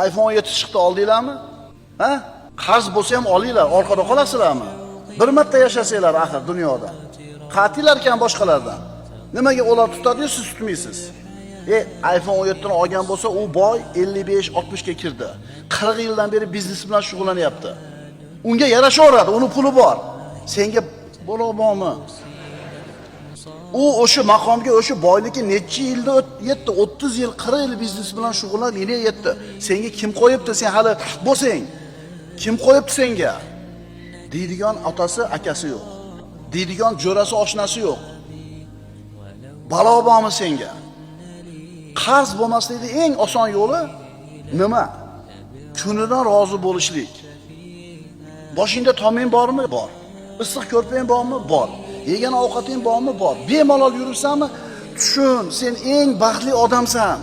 iPhone 17 chiqdi, oldinglarmi? Ha? Qarz bo'lsa ham olinglar, orqada qolasizlarmi? Bir marta yashasanglar axir dunyoda. Qatilar ekan boshqalardan. Nimaga ular tutadi-yu, siz tutmaysiz? iPhone 17 ni olgan bo'lsa, u boy 55-60 ga kirdi. 40 yildan beri biznes bilan shug'ullanyapti. Unga yarashaveradi, uni puli bor. Senga bo'lmoqmi? U o'sha maqomga, o'sha boyligi necha yilda yetdi? 30 yil, 40 yil biznes bilan shug'ullanib, yana yetdi. Senga kim qo'yibdi? Sen hali bo'lsang, kim qo'yibdi senga? Deydigan otasi, akasi yo'q. Deydigan jo'rasi, oshnasi yo'q. Balo bormi senga? Qarz bo'lmaslikning eng oson yo'li nima? Kunidan rozi bo'lishlik. Boshingda toming bormi? Bor. Issiq ko'rpang bormi? Bor. Yegan ovqating bormi? Bor. Bemalol yuribsanmi? Tushun, sen eng baxtli odamsan.